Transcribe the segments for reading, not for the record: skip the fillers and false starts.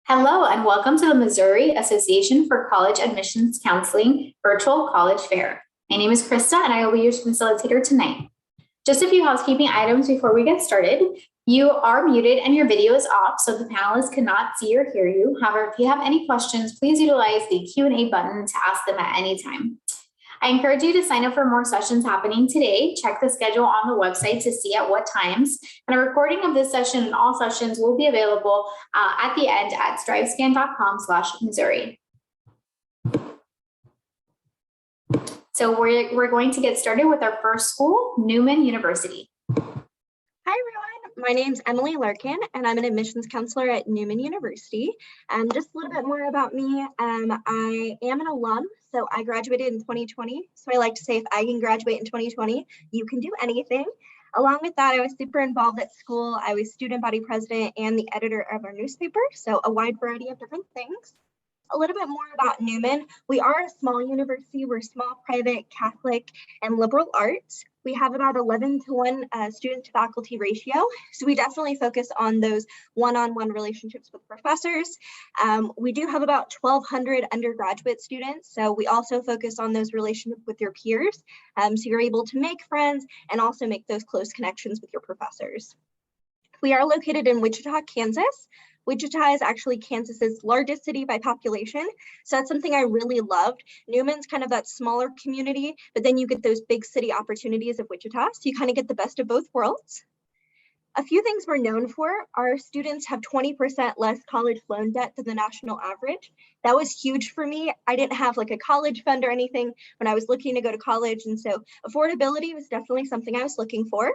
Hello and welcome to the Missouri Association for College Admissions Counseling Virtual College Fair. My name is Krista and I will be your facilitator tonight. Just a few housekeeping items before we get started. You are muted and your video is off, so the panelists cannot see or hear you. However, if you have any questions, please utilize the Q&A button to ask them at any time. I encourage you to sign up for more sessions happening today. Check the schedule on the website to see at what times. And a recording of this session and all sessions will be available at the end at strivescan.com/Missouri. So we're going to get started with our first school, Newman University. Hi everyone, my name's Emily Larkin and I'm an admissions counselor at Newman University. Just a little bit more about me. I am an alum, so I graduated in 2020. So I like to say if I can graduate in 2020, you can do anything. Along with that, I was super involved at school. I was student body president and the editor of our newspaper, so a wide variety of different things. A little bit more about Newman. We are a small university. We're small, private, Catholic, and liberal arts. We have about 11-to-1 student to faculty ratio. So we definitely focus on those one-on-one relationships with professors. We do have about 1,200 undergraduate students. So we also focus on those relationships with your peers. So you're able to make friends and also make those close connections with your professors. We are located in Wichita, Kansas. Wichita is actually Kansas's largest city by population. So that's something I really loved. Newman's kind of that smaller community, but then you get those big city opportunities of Wichita. So you kind of get the best of both worlds. A few things we're known for, our students have 20% less college loan debt than the national average. That was huge for me. I didn't have like a college fund or anything when I was looking to go to college. And so affordability was definitely something I was looking for.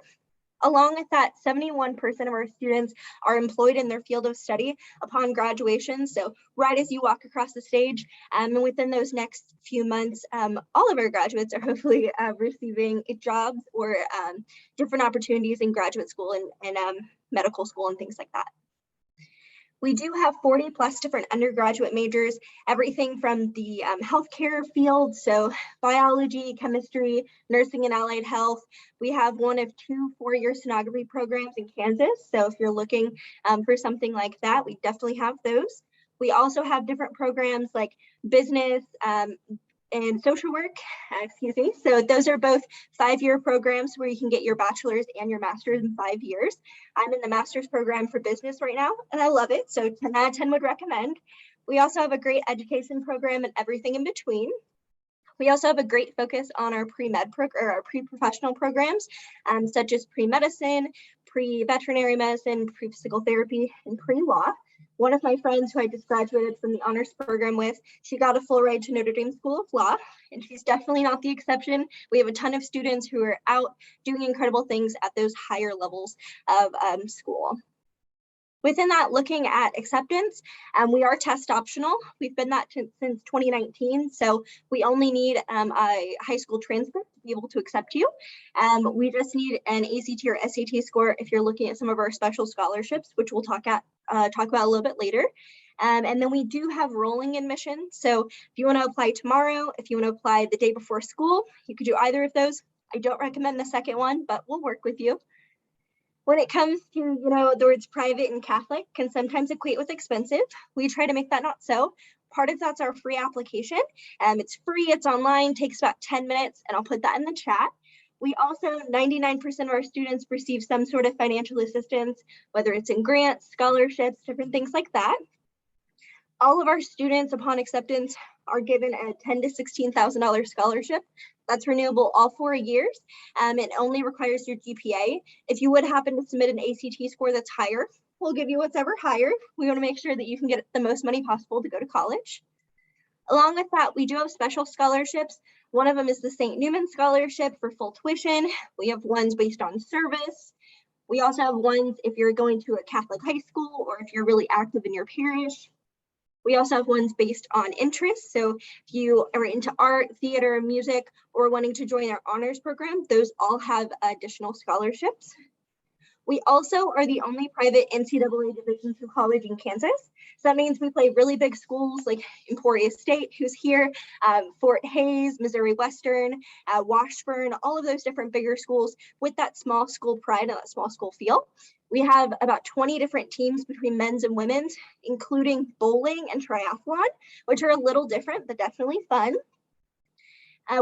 Along with that, 71% of our students are employed in their field of study upon graduation. So right as you walk across the stage, and within those next few months, all of our graduates are hopefully receiving jobs or different opportunities in graduate school and medical school and things like that. We do have 40 plus different undergraduate majors, everything from the healthcare field, so biology, chemistry, nursing and allied health. We have one of 2 four-year sonography programs in Kansas. So if you're looking for something like that, we definitely have those. We also have different programs like business, and social work, So those are both 5-year programs where you can get your bachelor's and your master's in 5 years. I'm in the master's program for business right now, and I love it. So 10 out of 10 would recommend. We also have a great education program and everything in between. We also have a great focus on our pre-med or our pre-professional programs, such as pre-medicine, pre-veterinary medicine, pre-physical therapy, and pre-law. One of my friends who I just graduated from the honors program with, she got a full ride to Notre Dame School of Law, and she's definitely not the exception. We have a ton of students who are out doing incredible things at those higher levels of school. Within that, looking at acceptance, we are test optional. We've been that since 2019, so we only need a high school transcript to be able to accept you. We just need an ACT or SAT score if you're looking at some of our special scholarships, which we'll talk about a little bit later. And then we do have rolling admission. So if you want to apply tomorrow, if you want to apply the day before school, you could do either of those. I don't recommend the second one, but we'll work with you. When it comes to, the words private and Catholic can sometimes equate with expensive. We try to make that not so. Part of that's our free application. It's free, it's online, takes about 10 minutes, and I'll put that in the chat. We also, 99% of our students receive some sort of financial assistance, whether it's in grants, scholarships, different things like that. All of our students upon acceptance are given a $10,000 to $16,000 scholarship. That's renewable all 4 years. It only requires your GPA. If you would happen to submit an ACT score that's higher, we'll give you whatever higher. We want to make sure that you can get the most money possible to go to college. Along with that, we do have special scholarships. One of them is the St. Newman Scholarship for full tuition. We have ones based on service. We also have ones if you're going to a Catholic high school or if you're really active in your parish. We also have ones based on interest. So if you are into art, theater, music, or wanting to join our honors program, those all have additional scholarships. We also are the only private NCAA Division II college in Kansas. So that means we play really big schools like Emporia State, who's here, Fort Hays, Missouri Western, Washburn, all of those different bigger schools with that small school pride and that small school feel. We have about 20 different teams between men's and women's, including bowling and triathlon, which are a little different, but definitely fun.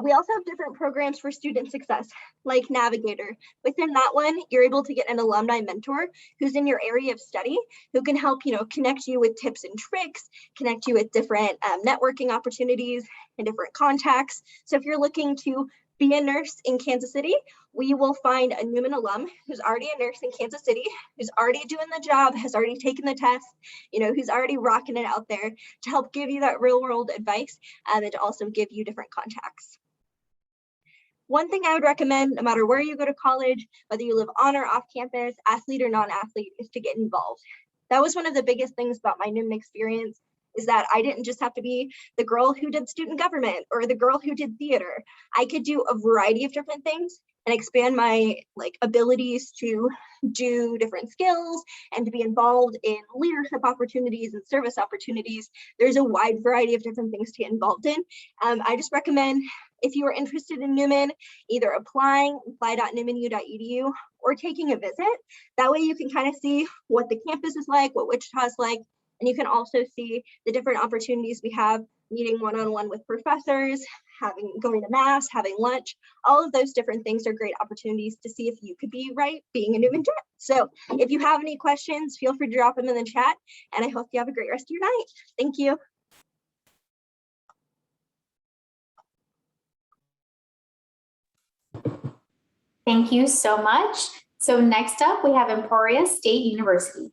We also have different programs for student success, like Navigator. Within that one, you're able to get an alumni mentor who's in your area of study, who can help, connect you with tips and tricks, connect you with different networking opportunities and different contacts. So if you're looking to be a nurse in Kansas City, we will find a Newman alum who's already a nurse in Kansas City, who's already doing the job, has already taken the test, who's already rocking it out there to help give you that real world advice and to also give you different contacts. One thing I would recommend, no matter where you go to college, whether you live on or off campus, athlete or non-athlete, is to get involved. That was one of the biggest things about my Newman experience, is that I didn't just have to be the girl who did student government or the girl who did theater. I could do a variety of different things and expand my abilities to do different skills and to be involved in leadership opportunities and service opportunities. There's a wide variety of different things to get involved in. I just recommend, if you are interested in Newman, either applying, apply.newmanu.edu, or taking a visit. That way you can kind of see what the campus is like, what Wichita is like, and you can also see the different opportunities we have, meeting one-on-one with professors, going to mass, having lunch. All of those different things are great opportunities to see if you could be being a Newman Jet. So if you have any questions, feel free to drop them in the chat, and I hope you have a great rest of your night. Thank you. Thank you so much. So next up, we have Emporia State University.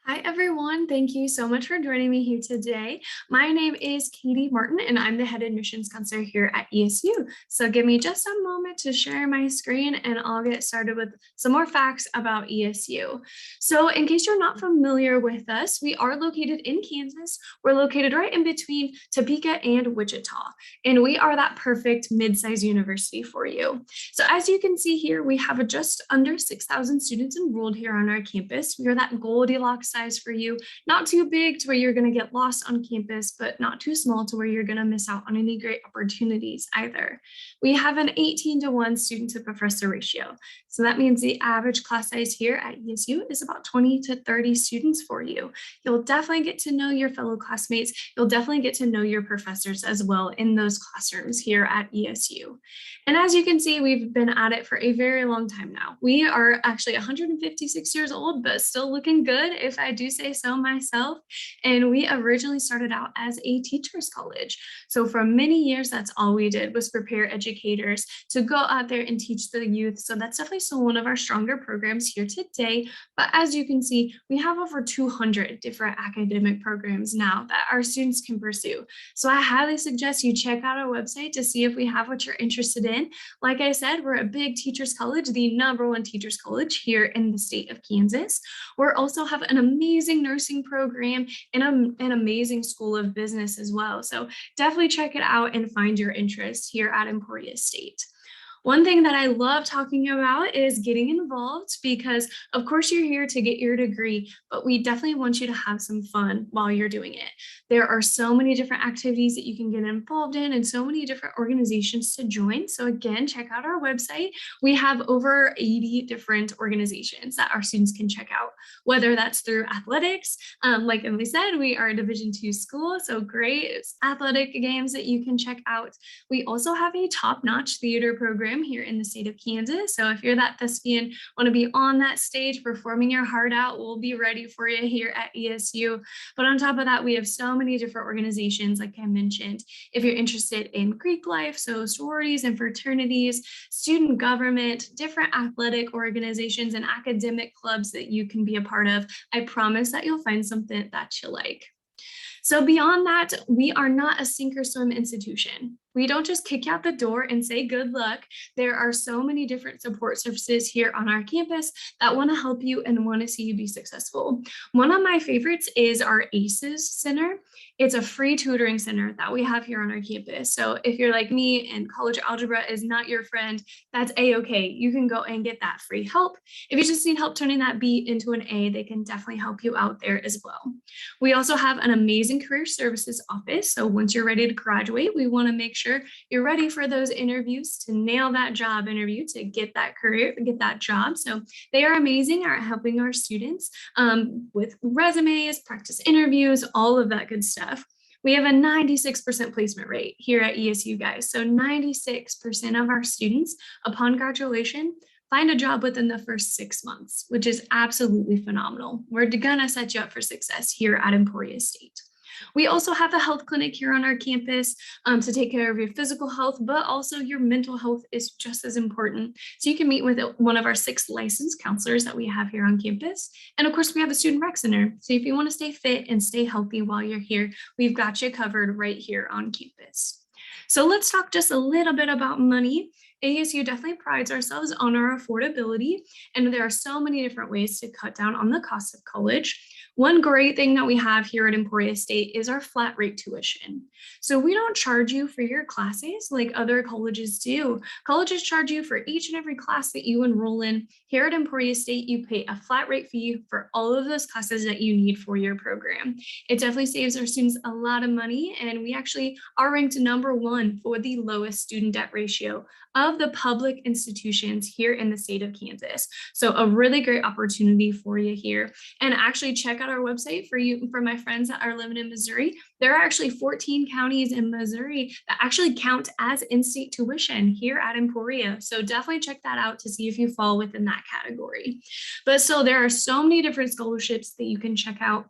Hi, everyone. Thank you so much for joining me here today. My name is Katie Martin, and I'm the head admissions counselor here at ESU. So give me just a moment to share my screen, and I'll get started with some more facts about ESU. So in case you're not familiar with us, we are located in Kansas. We're located right in between Topeka and Wichita, and we are that perfect mid-sized university for you. So as you can see here, we have just under 6,000 students enrolled here on our campus. We are that Goldilocks size for you, not too big to where you're going to get lost on campus, but not too small to where you're going to miss out on any great opportunities either. We have an 18-to-1 student to professor ratio. So that means the average class size here at ESU is about 20 to 30 students for you. You'll definitely get to know your fellow classmates. You'll definitely get to know your professors as well in those classrooms here at ESU. And as you can see, we've been at it for a very long time now. We are actually 156 years old, but still looking good, if I do say so myself. And we originally started out as a teacher's college. So for many years, that's all we did was prepare educators to go out there and teach the youth. So that's definitely still one of our stronger programs here today. But as you can see, we have over 200 different academic programs now that our students can pursue. So I highly suggest you check out our website to see if we have what you're interested in. Like I said, we're a big teachers college, the #1 teachers college here in the state of Kansas. We also have an amazing nursing program and an amazing school of business as well. So definitely check it out and find your interest here at Emporia State. One thing that I love talking about is getting involved, because of course you're here to get your degree, but we definitely want you to have some fun while you're doing it. There are so many different activities that you can get involved in and so many different organizations to join. So again, check out our website. We have over 80 different organizations that our students can check out, whether that's through athletics. Like Emily said, we are a Division II school, so great athletic games that you can check out. We also have a top-notch theater program here in the state of Kansas. So if you're that thespian, want to be on that stage performing your heart out, we'll be ready for you here at ESU. But on top of that, we have so many different organizations, like I mentioned. If you're interested in Greek life, so sororities and fraternities, student government, different athletic organizations and academic clubs that you can be a part of, I promise that you'll find something that you like. So beyond that, we are not a sink or swim institution. We don't just kick you out the door and say good luck. There are so many different support services here on our campus that want to help you and want to see you be successful. One of my favorites is our ACEs Center. It's a free tutoring center that we have here on our campus. So if you're like me and college algebra is not your friend, that's a-okay. You can go and get that free help. If you just need help turning that B into an A, they can definitely help you out there as well. We also have an amazing career services office. So once you're ready to graduate, we want to make sure you're ready for those interviews to nail that job interview, to get that career, get that job. So they are amazing at helping our students with resumes, practice interviews, all of that good stuff. We have a 96% placement rate here at ESU, guys. So 96% of our students upon graduation find a job within the first 6 months, which is absolutely phenomenal. We're gonna set you up for success here at Emporia State. We also have a health clinic here on our campus to take care of your physical health, but also your mental health is just as important. So you can meet with one of our 6 licensed counselors that we have here on campus. And of course, we have a student rec center. So if you want to stay fit and stay healthy while you're here, we've got you covered right here on campus. So let's talk just a little bit about money. ASU definitely prides ourselves on our affordability, and there are so many different ways to cut down on the cost of college. One great thing that we have here at Emporia State is our flat rate tuition. So we don't charge you for your classes like other colleges do. Colleges charge you for each and every class that you enroll in. Here at Emporia State, you pay a flat rate fee for all of those classes that you need for your program. It definitely saves our students a lot of money, and we actually are ranked #1 for the lowest student debt ratio of the public institutions here in the state of Kansas. So a really great opportunity for you here. And actually check out our website for my friends that are living in Missouri. There are actually 14 counties in Missouri that actually count as in-state tuition here at Emporia. So definitely check that out to see if you fall within that category. But so there are so many different scholarships that you can check out.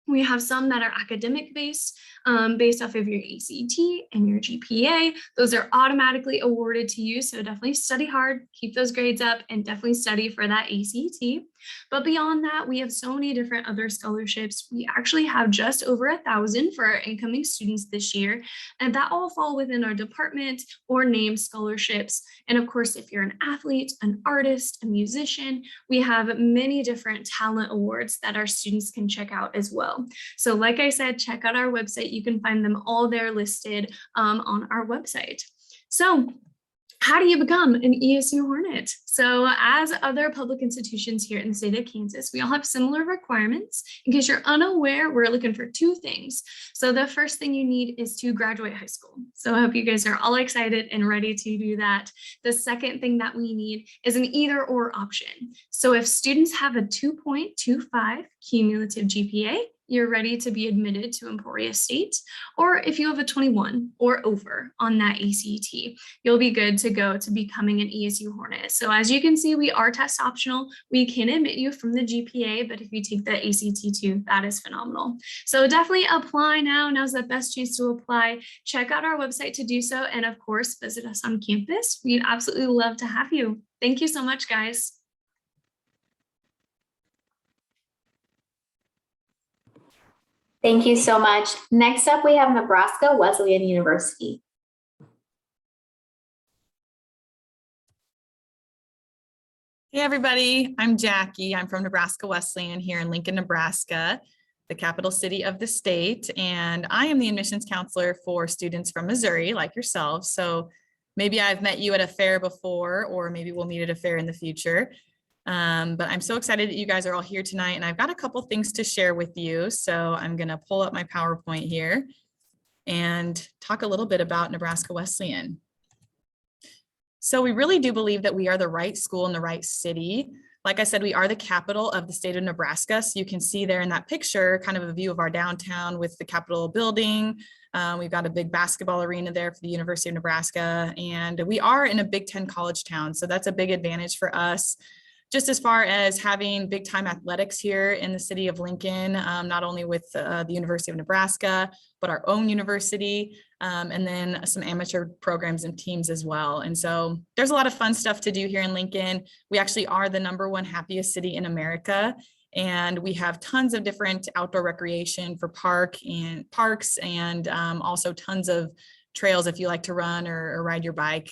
We have some that are academic based off of your ACT and your GPA. Those are automatically awarded to you. So definitely study hard, keep those grades up, and definitely study for that ACT. But beyond that, we have so many different other scholarships. We actually have just over 1,000 for our incoming students this year, and that all fall within our department or named scholarships. And of course, if you're an athlete, an artist, a musician, we have many different talent awards that our students can check out as well. So like I said, check out our website. You can find them all there listed on our website. So how do you become an ESU Hornet? So as other public institutions here in the state of Kansas, we all have similar requirements. In case you're unaware, we're looking for 2 things. So the first thing you need is to graduate high school. So I hope you guys are all excited and ready to do that. The second thing that we need is an either or option. So if students have a 2.25 cumulative GPA, you're ready to be admitted to Emporia State, or if you have a 21 or over on that ACT, you'll be good to go to becoming an ESU Hornet. So as you can see, we are test optional. We can admit you from the GPA, but if you take the ACT too, that is phenomenal. So definitely apply now. Now's the best chance to apply. Check out our website to do so. And of course, visit us on campus. We'd absolutely love to have you. Thank you so much, guys. Thank you so much. Next up, we have Nebraska Wesleyan University. Hey everybody, I'm Jackie. I'm from Nebraska Wesleyan here in Lincoln, Nebraska, the capital city of the state. And I am the admissions counselor for students from Missouri like yourselves. So maybe I've met you at a fair before, or maybe we'll meet at a fair in the future. But I'm so excited that you guys are all here tonight, and I've got a couple things to share with you. So I'm going to pull up my PowerPoint here and talk a little bit about Nebraska Wesleyan. So we really do believe that we are the right school in the right city. Like I said, we are the capital of the state of Nebraska. So you can see there in that picture kind of a view of our downtown with the Capitol building. We've got a big basketball arena there for the University of Nebraska, and we are in a Big Ten college town. So that's a big advantage for us. Just as far as having big time athletics here in the city of Lincoln, not only with the University of Nebraska, but our own university, and then some amateur programs and teams as well. And so there's a lot of fun stuff to do here in Lincoln. We actually are the #1 happiest city in America. And we have tons of different outdoor recreation for parks and also tons of trails if you like to run or ride your bike.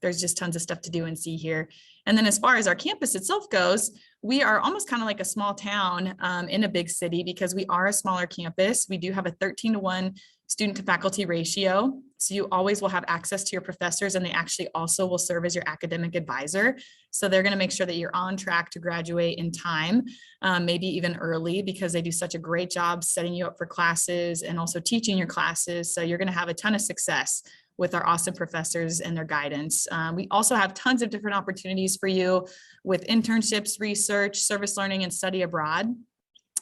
There's just tons of stuff to do and see here. And then as far as our campus itself goes, we are almost kind of like a small town in a big city because we are a smaller campus. We do have a 13-to-1 student to faculty ratio. So you always will have access to your professors, and they actually also will serve as your academic advisor. So they're going to make sure that you're on track to graduate in time, maybe even early, because they do such a great job setting you up for classes and also teaching your classes. So you're going to have a ton of success with our awesome professors and their guidance. We also have tons of different opportunities for you with internships, research, service learning, and study abroad.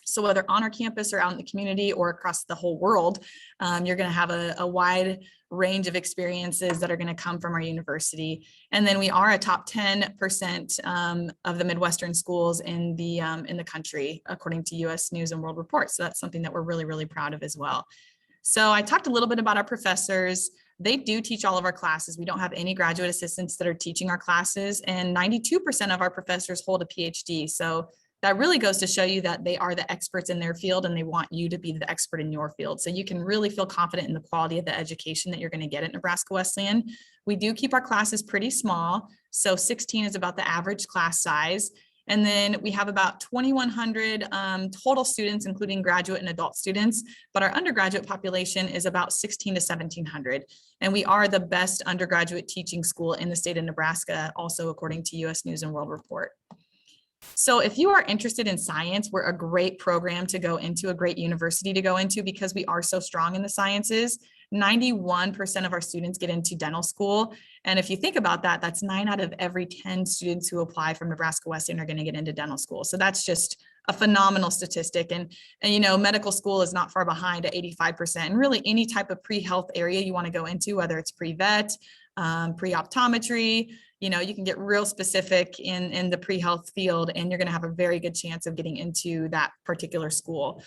So whether on our campus or out in the community or across the whole world, you're going to have a wide range of experiences that are going to come from our university. And then we are a top 10% of the Midwestern schools in the country, according to US News and World Report. So that's something that we're really, really proud of as well. So I talked a little bit about our professors. They do teach all of our classes. We don't have any graduate assistants that are teaching our classes, and 92% of our professors hold a PhD. So that really goes to show you that they are the experts in their field and they want you to be the expert in your field. So you can really feel confident in the quality of the education that you're going to get at Nebraska Wesleyan. We do keep our classes pretty small. So 16 is about the average class size. And then we have about 2,100 total students, including graduate and adult students, but our undergraduate population is about 1,600 to 1,700. And we are the best undergraduate teaching school in the state of Nebraska, also according to US News and World Report. So if you are interested in science, we're a great program to go into, a great university to go into, because we are so strong in the sciences. 91% of our students get into dental school. And if you think about that, that's 9 out of every 10 students who apply from Nebraska Wesleyan are going to get into dental school. So that's just a phenomenal statistic. And you know, medical school is not far behind at 85%. And really any type of pre-health area you want to go into, whether it's pre-vet, pre-optometry, you know, you can get real specific in the pre-health field, and you're going to have a very good chance of getting into that particular school.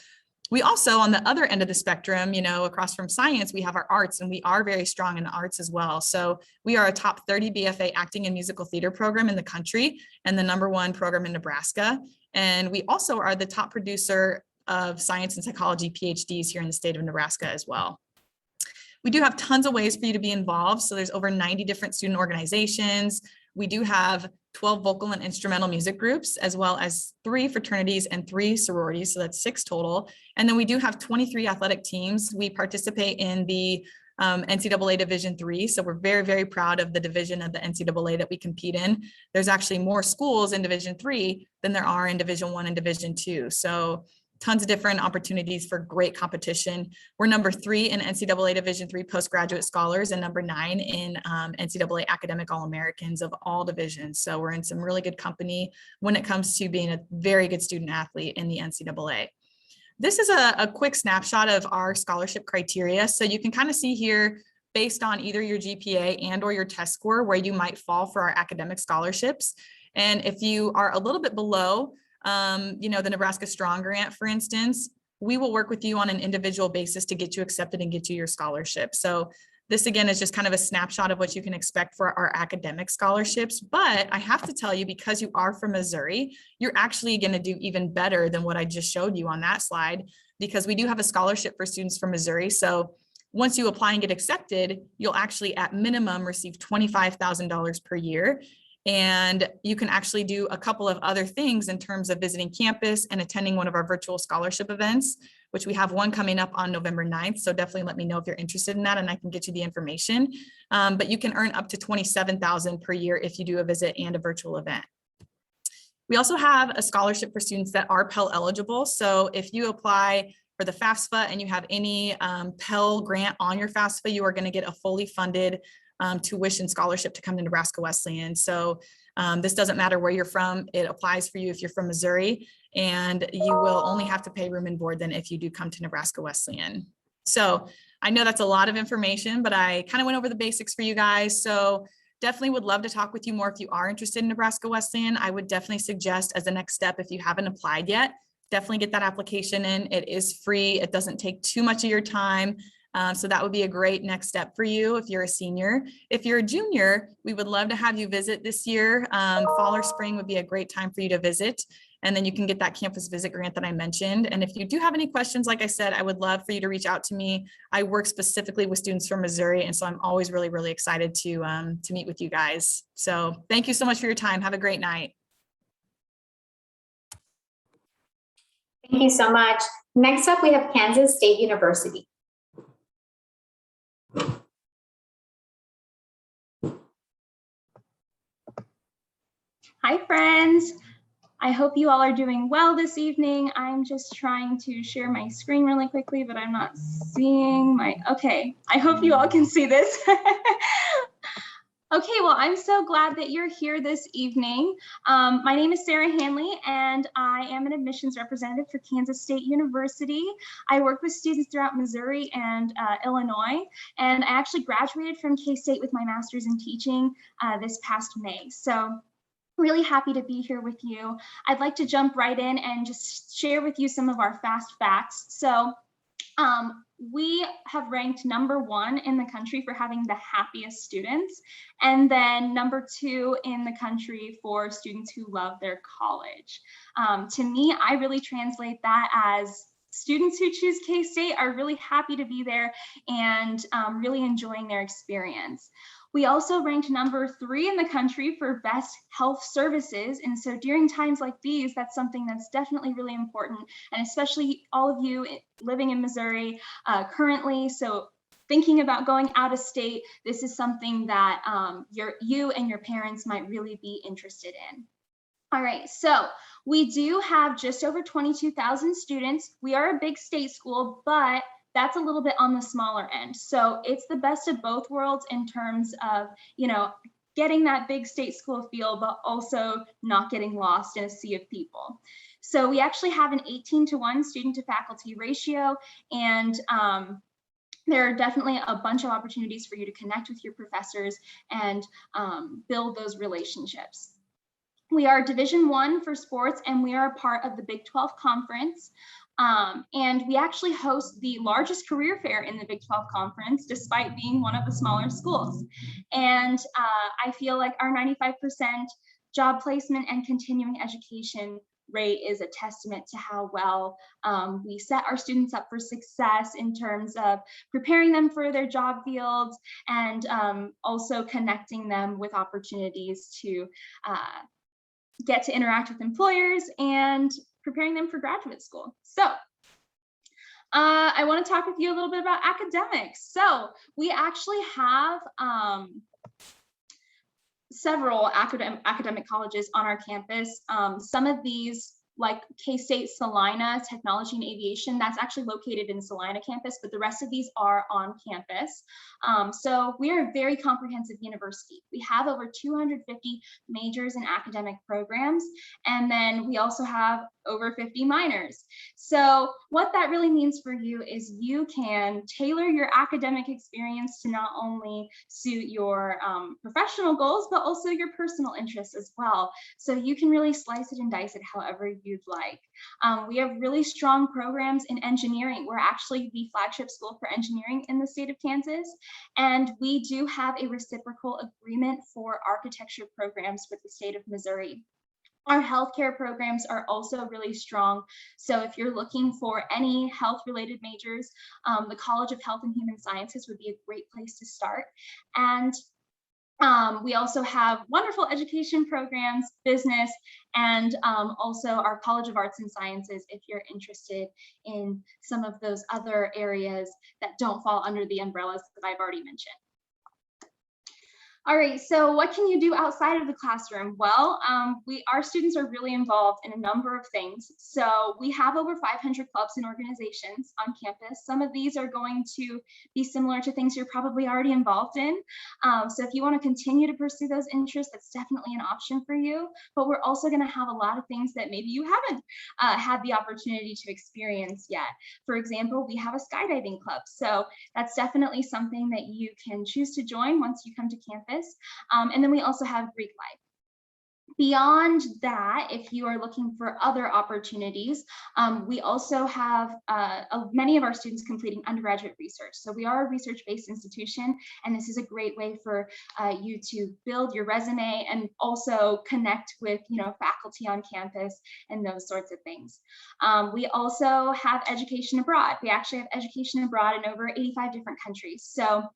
We also, on the other end of the spectrum, you know, across from science, we have our arts, and we are very strong in the arts as well. So we are a top 30 BFA acting and musical theater program in the country and the #1 program in Nebraska. And we also are the top producer of science and psychology PhDs here in the state of Nebraska as well. We do have tons of ways for you to be involved. So there's over 90 different student organizations. We do have 12 vocal and instrumental music groups, as well as 3 fraternities and 3 sororities. So that's 6 total. And then we do have 23 athletic teams. We participate in the NCAA Division III. So we're very, very proud of the division of the NCAA that we compete in. There's actually more schools in Division III than there are in Division I and Division II. So tons of different opportunities for great competition. We're #3 in NCAA Division III postgraduate scholars and #9 in NCAA academic All-Americans of all divisions. So we're in some really good company when it comes to being a very good student athlete in the NCAA. This is a quick snapshot of our scholarship criteria. So you can kind of see here, based on either your GPA and or your test score, where you might fall for our academic scholarships. And if you are a little bit below, you know, the Nebraska Strong Grant, for instance, we will work with you on an individual basis to get you accepted and get you your scholarship. So this, again, is just kind of a snapshot of what you can expect for our academic scholarships. But I have to tell you, because you are from Missouri, you're actually going to do even better than what I just showed you on that slide, because we do have a scholarship for students from Missouri. So once you apply and get accepted, you'll actually at minimum receive $25,000 per year. And you can actually do a couple of other things in terms of visiting campus and attending one of our virtual scholarship events, which we have one coming up on November 9th. So definitely let me know if you're interested in that, and I can get you the information. But you can earn up to $27,000 per year if you do a visit and a virtual event. We also have a scholarship for students that are Pell eligible. So if you apply for the FAFSA and you have any Pell grant on your FAFSA, you are going to get a fully funded tuition scholarship to come to Nebraska Wesleyan. So this doesn't matter where you're from. It applies for you if you're from Missouri, and you will only have to pay room and board then if you do come to Nebraska Wesleyan. So I know that's a lot of information, but I kind of went over the basics for you guys. So definitely would love to talk with you more if you are interested in Nebraska Wesleyan. I would definitely suggest, as a next step, if you haven't applied yet, definitely get that application in. It is free. It doesn't take too much of your time. So that would be a great next step for you if you're a senior. If you're a junior, we would love to have you visit this year. Fall or spring would be a great time for you to visit. And then you can get that campus visit grant that I mentioned. And if you do have any questions, like I said, I would love for you to reach out to me. I work specifically with students from Missouri, and so I'm always really, really excited to meet with you guys. So thank you so much for your time. Have a great night. Thank you so much. Next up, we have Kansas State University. Hi, friends. I hope you all are doing well this evening. I'm just trying to share my screen really quickly, but I'm not seeing my, okay. I hope you all can see this. Okay, well, I'm so glad that you're here this evening. My name is Sarah Hanley, and I am an admissions representative for Kansas State University. I work with students throughout Missouri and Illinois, and I actually graduated from K-State with my master's in teaching this past May. So really happy to be here with you. I'd like to jump right in and just share with you some of our fast facts. So we have ranked #1 in the country for having the happiest students, and then #2 in the country for students who love their college. To me, I really translate that as students who choose K-State are really happy to be there and really enjoying their experience. We also ranked #3 in the country for best health services. And so during times like these, that's something that's definitely really important. And especially all of you living in Missouri currently. So thinking about going out of state, this is something that you and your parents might really be interested in. All right, so we do have just over 22,000 students. We are a big state school, but that's a little bit on the smaller end. So it's the best of both worlds in terms of, you know, getting that big state school feel, but also not getting lost in a sea of people. So we actually have an 18-to-1 student to faculty ratio, and there are definitely a bunch of opportunities for you to connect with your professors and build those relationships. We are Division I for sports, and we are a part of the Big 12 Conference. And we actually host the largest career fair in the Big 12 Conference, despite being one of the smaller schools. And I feel like our 95% job placement and continuing education rate is a testament to how well we set our students up for success in terms of preparing them for their job fields and also connecting them with opportunities to get to interact with employers and preparing them for graduate school. So I want to talk with you a little bit about academics. So we actually have several academic colleges on our campus. Some of these, like K-State Salina Technology and Aviation, that's actually located in Salina campus, but the rest of these are on campus. So we are a very comprehensive university. We have over 250 majors and academic programs, and then we also have over 50 minors. So what that really means for you is you can tailor your academic experience to not only suit your professional goals, but also your personal interests as well. So you can really slice it and dice it however you'd like. We have really strong programs in engineering. We're actually the flagship school for engineering in the state of Kansas. And we do have a reciprocal agreement for architecture programs with the state of Missouri. Our healthcare programs are also really strong. So if you're looking for any health-related majors, the College of Health and Human Sciences would be a great place to start. And we also have wonderful education programs, business, and also our College of Arts and Sciences if you're interested in some of those other areas that don't fall under the umbrellas that I've already mentioned. All right, so what can you do outside of the classroom? Well, our students are really involved in a number of things. So we have over 500 clubs and organizations on campus. Some of these are going to be similar to things you're probably already involved in. So if you want to continue to pursue those interests, that's definitely an option for you. But we're also going to have a lot of things that maybe you haven't had the opportunity to experience yet. For example, we have a skydiving club. So that's definitely something that you can choose to join once you come to campus. And then we also have Greek life. Beyond that, if you are looking for other opportunities, we also have many of our students completing undergraduate research. So we are a research-based institution, and this is a great way for you to build your resume and also connect with, faculty on campus and those sorts of things. We also have education abroad. We actually have education abroad in over 85 different countries. So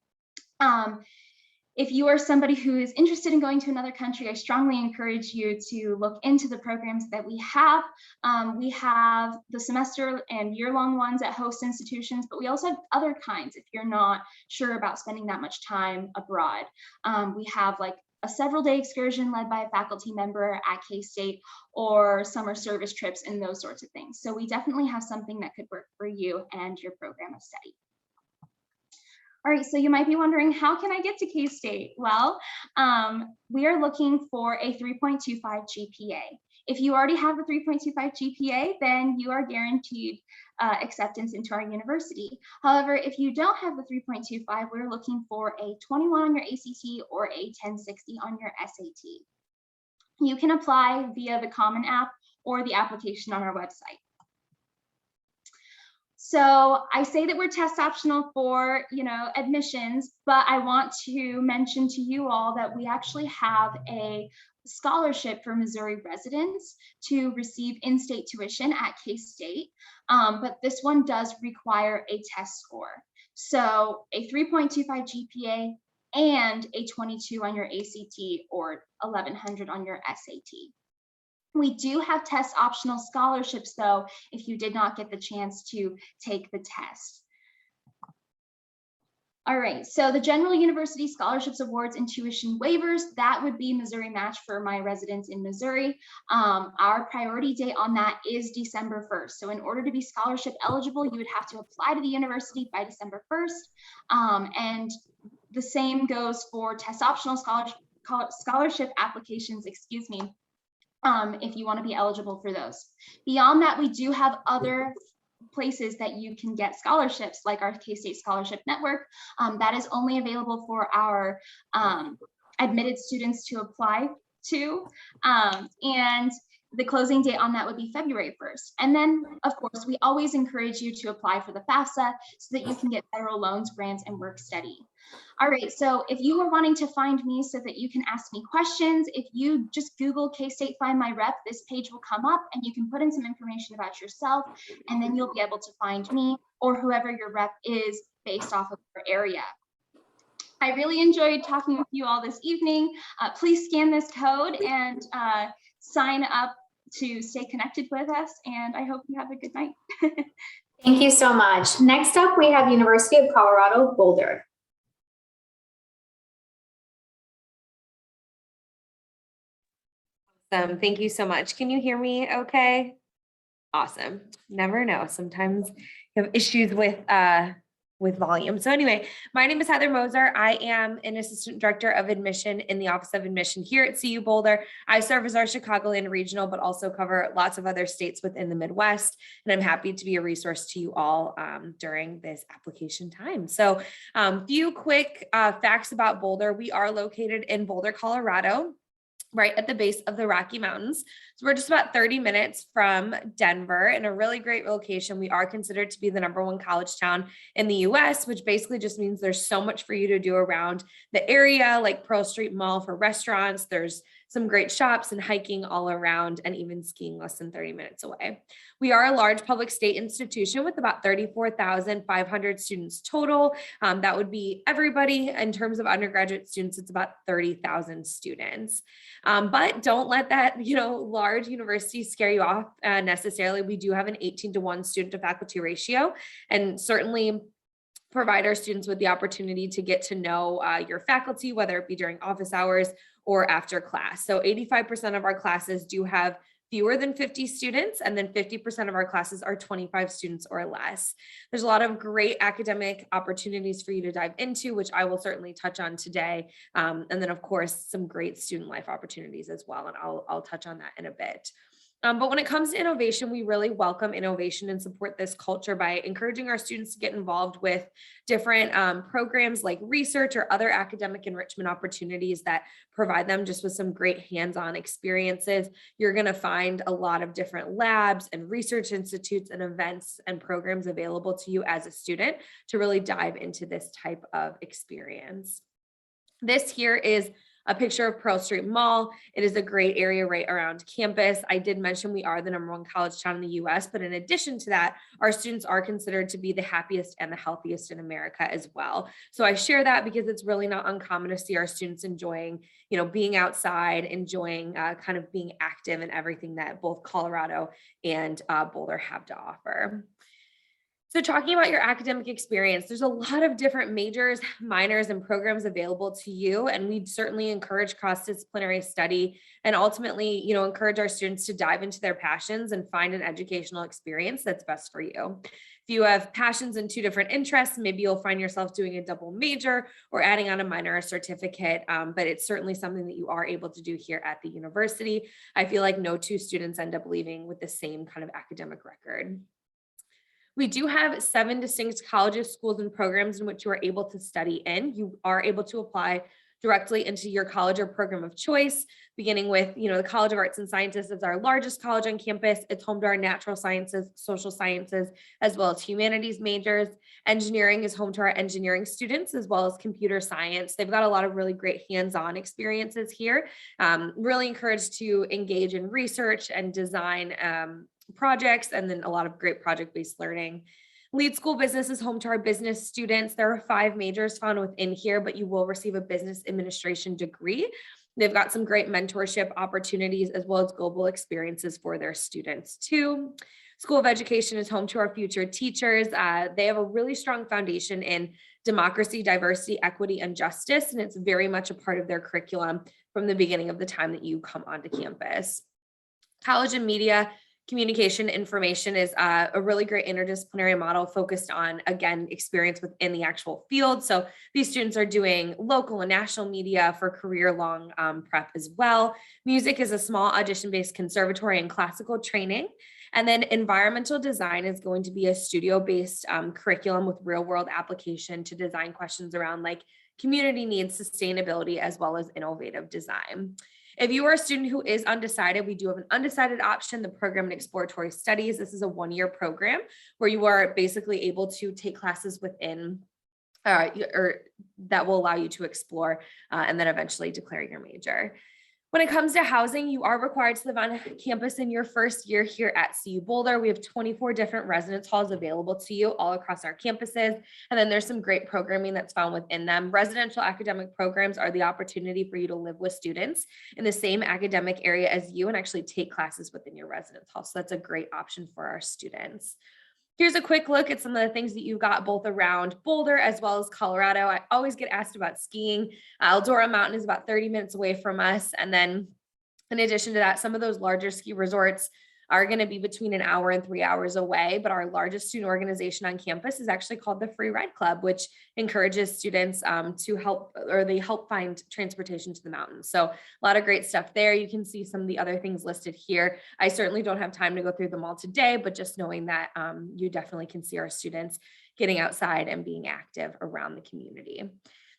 if you are somebody who is interested in going to another country, I strongly encourage you to look into the programs that we have. We have the semester and year-long ones at host institutions, but we also have other kinds if you're not sure about spending that much time abroad. We have like a several-day excursion led by a faculty member at K-State, or summer service trips and those sorts of things. So we definitely have something that could work for you and your program of study. All right, so you might be wondering, how can I get to K-State? Well, we are looking for a 3.25 GPA. If you already have a 3.25 GPA, then you are guaranteed acceptance into our university. However, if you don't have the 3.25, we're looking for a 21 on your ACT or a 1060 on your SAT. You can apply via the Common App or the application on our website. So I say that we're test optional for, admissions, but I want to mention to you all that we actually have a scholarship for Missouri residents to receive in-state tuition at K-State, but this one does require a test score. So a 3.25 GPA and a 22 on your ACT or 1100 on your SAT. We do have test optional scholarships, though, if you did not get the chance to take the test. All right, so the General University Scholarships, Awards, and Tuition Waivers, that would be Missouri Match for my residents in Missouri. Our priority date on that is December 1st. So in order to be scholarship eligible, you would have to apply to the university by December 1st. And the same goes for test optional scholarship applications, if you want to be eligible for those. Beyond that, we do have other places that you can get scholarships, like our K-State Scholarship Network. That is only available for our admitted students to apply to. And the closing date on that would be February 1st. And then, of course, we always encourage you to apply for the FAFSA so that you can get federal loans, grants, and work study. All right, so if you are wanting to find me so that you can ask me questions, if you just Google K-State Find My Rep, this page will come up and you can put in some information about yourself, and then you'll be able to find me or whoever your rep is based off of your area. I really enjoyed talking with you all this evening. Please scan this code and sign up to stay connected with us, and I hope you have a good night. Thank you so much. Next up, we have University of Colorado, Boulder. Thank you so much. Can you hear me okay? Awesome. Never know. Sometimes you have issues with volume. So anyway, my name is Heather Moser. I am an assistant director of admission in the Office of Admission here at CU Boulder. I serve as our Chicagoland regional, but also cover lots of other states within the Midwest. And I'm happy to be a resource to you all during this application time. So few quick facts about Boulder. We are located in Boulder, Colorado, right at the base of the Rocky Mountains. So we're just about 30 minutes from Denver, in a really great location. We are considered to be the #1 college town in the US, which basically just means there's so much for you to do around the area, like Pearl Street Mall for restaurants. There's some great shops and hiking all around, and even skiing less than 30 minutes away. We are a large public state institution with about 34,500 students total. That would be everybody. In terms of undergraduate students, it's about 30,000 students. But don't let that, large university scare you off necessarily. We do have an 18-to-1 student to faculty ratio, and certainly provide our students with the opportunity to get to know your faculty, whether it be during office hours or after class. So 85% of our classes do have fewer than 50 students, and then 50% of our classes are 25 students or less. There's a lot of great academic opportunities for you to dive into, which I will certainly touch on today. And then of course, some great student life opportunities as well. And I'll touch on that in a bit. But when it comes to innovation, we really welcome innovation and support this culture by encouraging our students to get involved with different programs like research or other academic enrichment opportunities that provide them just with some great hands-on experiences. You're going to find a lot of different labs and research institutes and events and programs available to you as a student to really dive into this type of experience. This here is a picture of Pearl Street Mall. It is a great area right around campus. I did mention we are the #1 college town in the US, but in addition to that, our students are considered to be the happiest and the healthiest in America as well. So I share that because it's really not uncommon to see our students enjoying, being outside, enjoying kind of being active in everything that both Colorado and Boulder have to offer. So talking about your academic experience, there's a lot of different majors, minors, and programs available to you. And we certainly encourage cross-disciplinary study and ultimately, encourage our students to dive into their passions and find an educational experience that's best for you. If you have passions in 2 different interests, maybe you'll find yourself doing a double major or adding on a minor or certificate, but it's certainly something that you are able to do here at the university. I feel like no 2 students end up leaving with the same kind of academic record. We do have 7 distinct colleges, schools, and programs in which you are able to study in. You are able to apply directly into your college or program of choice, beginning with, the College of Arts and Sciences is our largest college on campus. It's home to our natural sciences, social sciences, as well as humanities majors. Engineering is home to our engineering students, as well as computer science. They've got a lot of really great hands-on experiences here. Really encouraged to engage in research and design projects, and then a lot of great project-based learning. Lead School Business is home to our business students. There are 5 majors found within here, but you will receive a business administration degree. They've got some great mentorship opportunities as well as global experiences for their students too. School of Education is home to our future teachers. They have a really strong foundation in democracy, diversity, equity, and justice, and it's very much a part of their curriculum from the beginning of the time that you come onto campus. College and Media Communication Information is a really great interdisciplinary model focused on, again, experience within the actual field. So these students are doing local and national media for career-long prep as well. Music is a small audition-based conservatory and classical training. And then environmental design is going to be a studio-based curriculum with real-world application to design questions around like community needs, sustainability, as well as innovative design. If you are a student who is undecided, we do have an undecided option, the program in exploratory studies. This is a 1-year program where you are basically able to take classes within or that will allow you to explore and then eventually declare your major. When it comes to housing, you are required to live on campus in your first year here at CU Boulder. We have 24 different residence halls available to you all across our campuses. And then there's some great programming that's found within them. Residential academic programs are the opportunity for you to live with students in the same academic area as you and actually take classes within your residence hall. So that's a great option for our students. Here's a quick look at some of the things that you've got both around Boulder as well as Colorado. I always get asked about skiing. Eldora Mountain is about 30 minutes away from us. And then in addition to that, some of those larger ski resorts are going to be between an hour and 3 hours away. But our largest student organization on campus is actually called the Free Ride Club, which encourages students to help find transportation to the mountains. So a lot of great stuff there. You can see some of the other things listed here. I certainly don't have time to go through them all today, but just knowing that you definitely can see our students getting outside and being active around the community.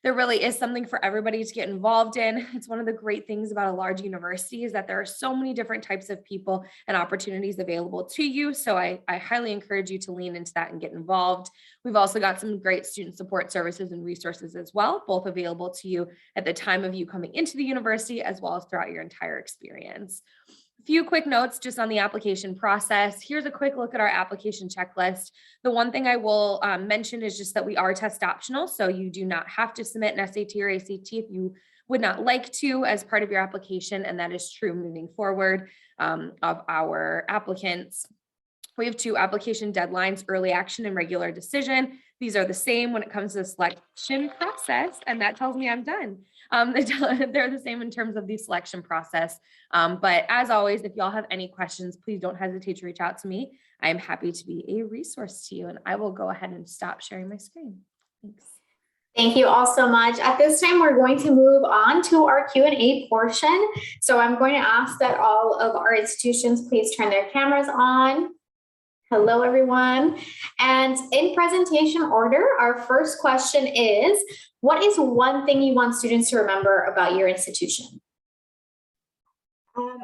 There really is something for everybody to get involved in. It's one of the great things about a large university is that there are so many different types of people and opportunities available to you. So I highly encourage you to lean into that and get involved. We've also got some great student support services and resources as well, both available to you at the time of you coming into the university as well as throughout your entire experience. Few quick notes just on the application process. Here's a quick look at our application checklist. The one thing I will mention is just that we are test optional. So you do not have to submit an SAT or ACT if you would not like to as part of your application. And that is true moving forward of our applicants. We have 2 application deadlines, early action and regular decision. These are the same when it comes to the selection process, and that tells me I'm done. They're the same in terms of the selection process. But as always, if y'all have any questions, please don't hesitate to reach out to me. I am happy to be a resource to you, and I will go ahead and stop sharing my screen. Thanks. Thank you all so much. At this time, we're going to move on to our Q&A portion. So I'm going to ask that all of our institutions please turn their cameras on. Hello, everyone. And in presentation order, our first question is, what is one thing you want students to remember about your institution?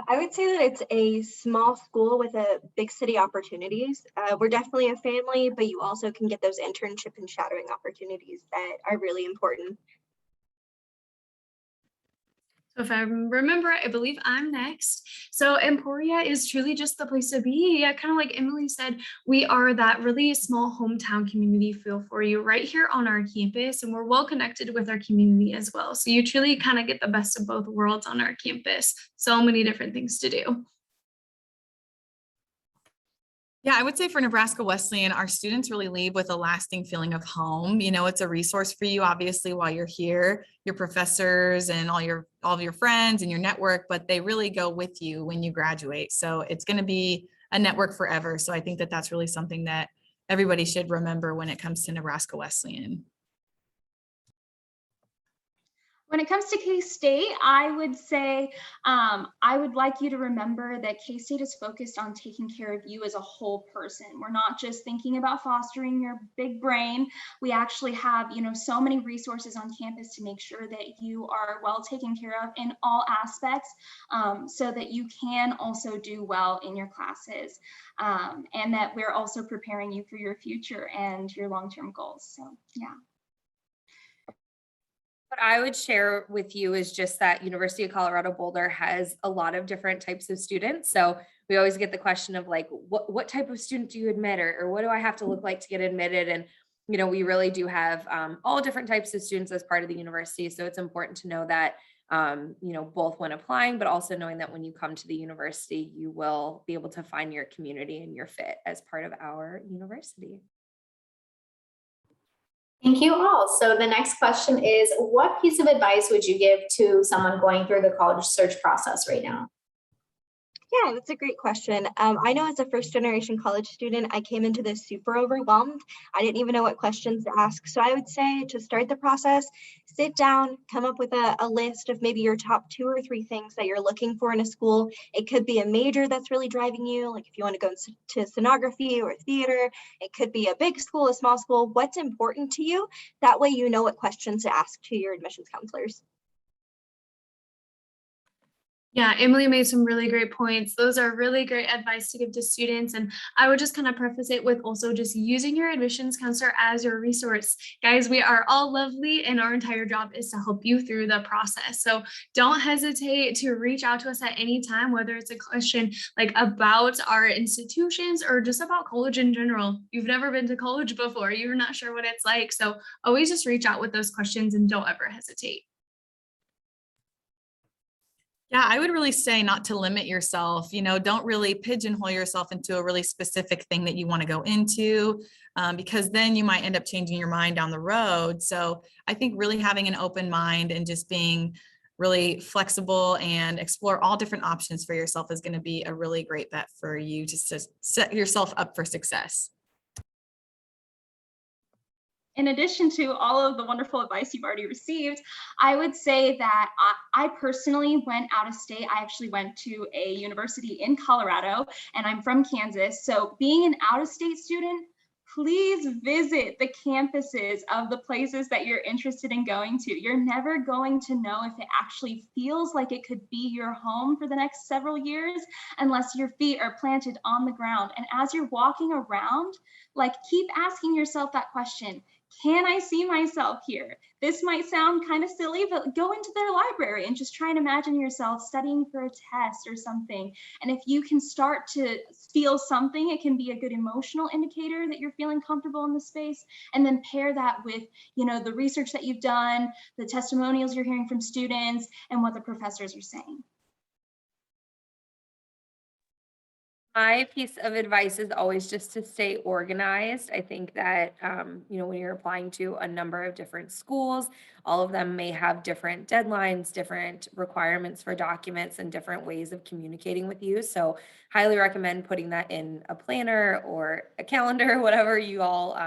I would say that it's a small school with a big city opportunities. We're definitely a family, but you also can get those internship and shadowing opportunities that are really important. So if I remember, I believe I'm next. So Emporia is truly just the place to be. Yeah, kind of like Emily said, we are that really small hometown community feel for you right here on our campus, and we're well connected with our community as well. So you truly kind of get the best of both worlds on our campus. So many different things to do. Yeah, I would say for Nebraska Wesleyan, our students really leave with a lasting feeling of home. You know, it's a resource for you, obviously, while you're here, your professors and all of your friends and your network, but they really go with you when you graduate. So it's going to be a network forever. So I think that that's really something that everybody should remember when it comes to Nebraska Wesleyan. When it comes to K-State, I would say I would like you to remember that K-State is focused on taking care of you as a whole person. We're not just thinking about fostering your big brain. We actually have, so many resources on campus to make sure that you are well taken care of in all aspects, so that you can also do well in your classes, and that we're also preparing you for your future and your long-term goals. So, yeah. What I would share with you is just that University of Colorado Boulder has a lot of different types of students. So we always get the question of like, what type of student do you admit, or what do I have to look like to get admitted? And, we really do have all different types of students as part of the university. So it's important to know that, both when applying, but also knowing that when you come to the university, you will be able to find your community and your fit as part of our university. Thank you all. So the next question is, what piece of advice would you give to someone going through the college search process right now? Yeah, that's a great question. I know as a first generation college student, I came into this super overwhelmed. I didn't even know what questions to ask. So I would say to start the process, sit down, come up with a list of maybe your top 2 or 3 things that you're looking for in a school. It could be a major that's really driving you, like if you want to go to scenography or theater. It could be a big school, a small school. What's important to you? That way you know what questions to ask to your admissions counselors. Yeah, Emily made some really great points. Those are really great advice to give to students. And I would just kind of preface it with also just using your admissions counselor as your resource. Guys, we are all lovely and our entire job is to help you through the process. So don't hesitate to reach out to us at any time, whether it's a question like about our institutions or just about college in general. You've never been to college before, you're not sure what it's like. So always just reach out with those questions and don't ever hesitate. Yeah, I would really say not to limit yourself, don't really pigeonhole yourself into a really specific thing that you want to go into, because then you might end up changing your mind down the road. So I think really having an open mind and just being really flexible and explore all different options for yourself is going to be a really great bet for you to set yourself up for success. In addition to all of the wonderful advice you've already received, I would say that I personally went out of state. I actually went to a university in Colorado, and I'm from Kansas. So being an out-of-state student, please visit the campuses of the places that you're interested in going to. You're never going to know if it actually feels like it could be your home for the next several years unless your feet are planted on the ground. And as you're walking around, keep asking yourself that question. Can I see myself here? This might sound kind of silly, but go into their library and just try and imagine yourself studying for a test or something. And if you can start to feel something, it can be a good emotional indicator that you're feeling comfortable in the space. And then pair that with, the research that you've done, the testimonials you're hearing from students, and what the professors are saying. My piece of advice is always just to stay organized. I think that, when you're applying to a number of different schools, all of them may have different deadlines, different requirements for documents, and different ways of communicating with you. So highly recommend putting that in a planner or a calendar, whatever you all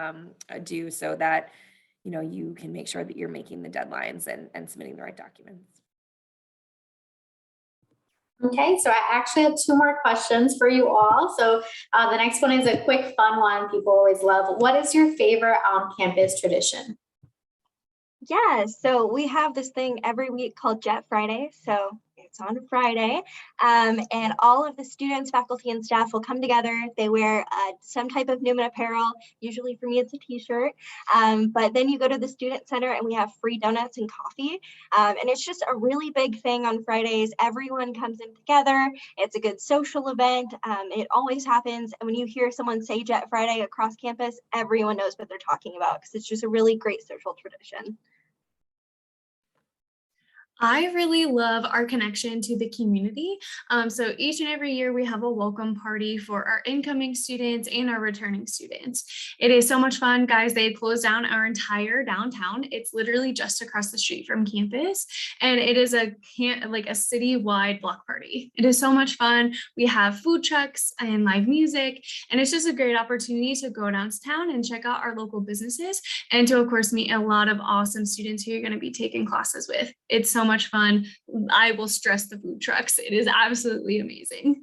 do, so that you can make sure that you're making the deadlines and submitting the right documents. Okay, so I actually have two more questions for you all. So the next one is a quick, fun one people always love. What is your favorite on-campus tradition? Yeah, so we have this thing every week called Jet Friday. So it's on Friday, and all of the students, faculty, and staff will come together. They wear some type of Newman apparel. Usually for me, it's a t-shirt. But then you go to the student center and we have free donuts and coffee. And it's just a really big thing on Fridays. Everyone comes in together. It's a good social event. It always happens. And when you hear someone say Jet Friday across campus, everyone knows what they're talking about because it's just a really great social tradition. I really love our connection to the community. So each and every year we have a welcome party for our incoming students and our returning students. It is so much fun, guys. They close down our entire downtown. It's literally just across the street from campus, and it is a citywide block party. It is so much fun. We have food trucks and live music, and it's just a great opportunity to go downtown and check out our local businesses and to, of course, meet a lot of awesome students who you're going to be taking classes with. It's so much fun. I will stress the food trucks. It is absolutely amazing.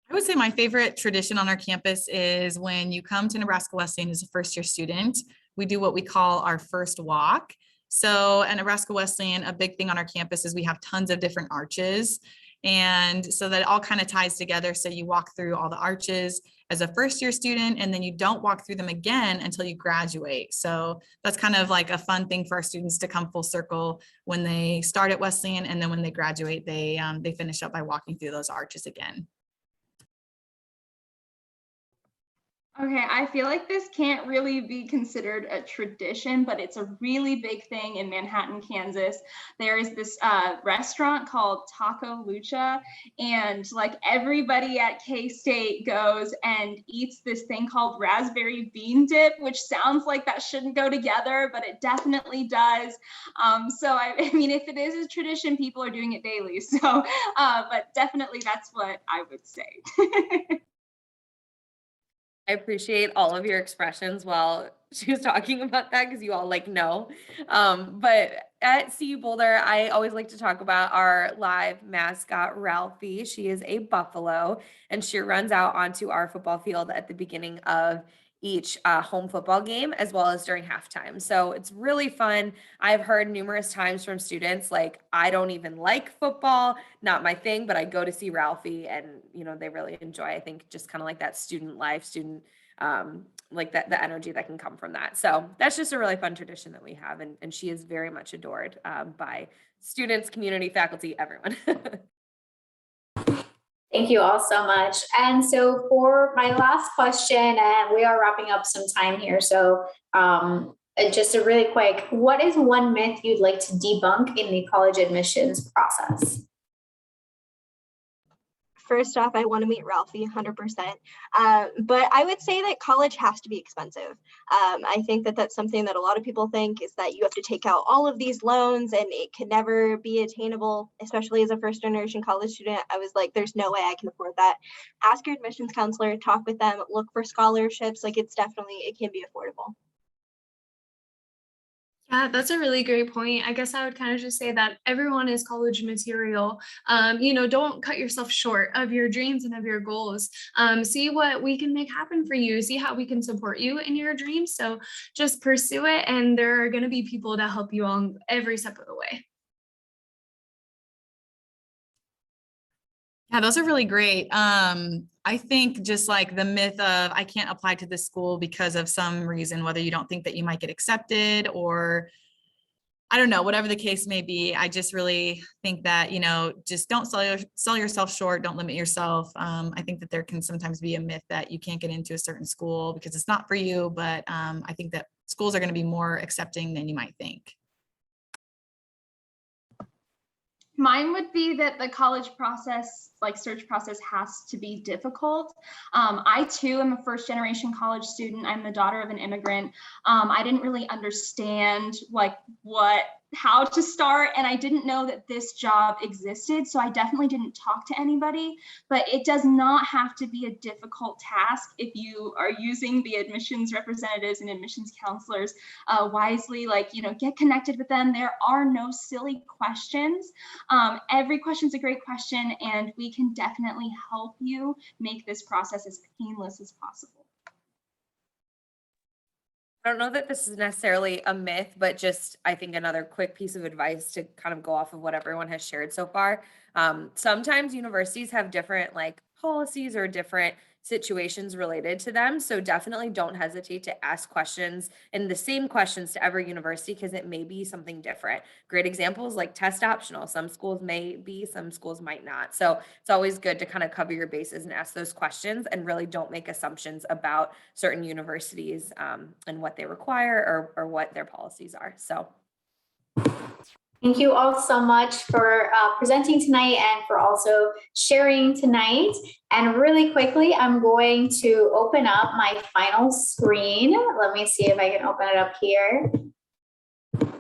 I would say my favorite tradition on our campus is when you come to Nebraska Wesleyan as a first-year student, we do what we call our first walk. So at Nebraska Wesleyan, a big thing on our campus is we have tons of different arches. And so that it all kind of ties together. So you walk through all the arches as a first-year student, and then you don't walk through them again until you graduate. So that's kind of like a fun thing for our students to come full circle when they start at Wesleyan, and then when they graduate, they finish up by walking through those arches again. Okay, I feel like this can't really be considered a tradition, but it's a really big thing in Manhattan, Kansas. There is this restaurant called Taco Lucha, and like everybody at K-State goes and eats this thing called raspberry bean dip, which sounds like that shouldn't go together, but it definitely does. So I mean, if it is a tradition, people are doing it daily. So, but definitely that's what I would say. I appreciate all of your expressions while she was talking about that because you all know. But at CU Boulder, I always like to talk about our live mascot, Ralphie. She is a buffalo, and she runs out onto our football field at the beginning of each home football game, as well as during halftime. So it's really fun. I've heard numerous times from students, I don't even like football, not my thing, but I go to see Ralphie, and, they really enjoy, I think, just kind of like that student life, the energy that can come from that. So that's just a really fun tradition that we have. And she is very much adored by students, community, faculty, everyone. Thank you all so much. And so for my last question, and we are wrapping up some time here. So just a really quick, what is one myth you'd like to debunk in the college admissions process? First off, I want to meet Ralphie 100%. But I would say that college has to be expensive. I think that that's something that a lot of people think is that you have to take out all of these loans and it can never be attainable, especially as a first generation college student. I was like, there's no way I can afford that. Ask your admissions counselor, talk with them, look for scholarships. It can be affordable. Yeah, that's a really great point. I guess I would kind of just say that everyone is college material. Don't cut yourself short of your dreams and of your goals. See what we can make happen for you. See how we can support you in your dreams. So just pursue it. And there are going to be people to help you on every step of the way. Yeah, those are really great. I think just like the myth of I can't apply to this school because of some reason, whether you don't think that you might get accepted or I don't know, whatever the case may be. I just really think that, just don't sell yourself short. Don't limit yourself. I think that there can sometimes be a myth that you can't get into a certain school because it's not for you. But I think that schools are going to be more accepting than you might think. Mine would be that the college process, search process, has to be difficult. I too am a first generation college student. I'm the daughter of an immigrant. I didn't really understand what how to start, and I didn't know that this job existed, so I definitely didn't talk to anybody. But it does not have to be a difficult task if you are using the admissions representatives and admissions counselors wisely. Like, you know, get connected with them. There are no silly questions. Every question is a great question, and we can definitely help you make this process as painless as possible. I don't know that this is necessarily a myth, but just I think another quick piece of advice to kind of go off of what everyone has shared so far. Sometimes universities have different like policies or different situations related to them. So definitely don't hesitate to ask questions and the same questions to every university because it may be something different. Great examples like test optional. Some schools may be, some schools might not. So it's always good to kind of cover your bases and ask those questions and really don't make assumptions about certain universities and what they require or what their policies are. So Thank you all so much for presenting tonight and for also sharing tonight. And really quickly, I'm going to open up my final screen. Let me see if I can open it up here.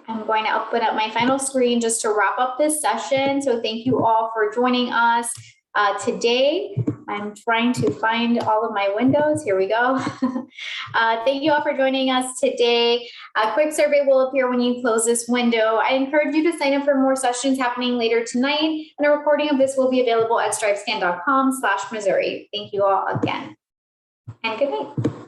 I'm going to open up my final screen just to wrap up this session. So thank you all for joining us today. I'm trying to find all of my windows. Here we go. Thank you all for joining us today. A quick survey will appear when you close this window. I encourage you to sign up for more sessions happening later tonight, and a recording of this will be available at stripescan.com/Missouri. Thank you all again, and good night.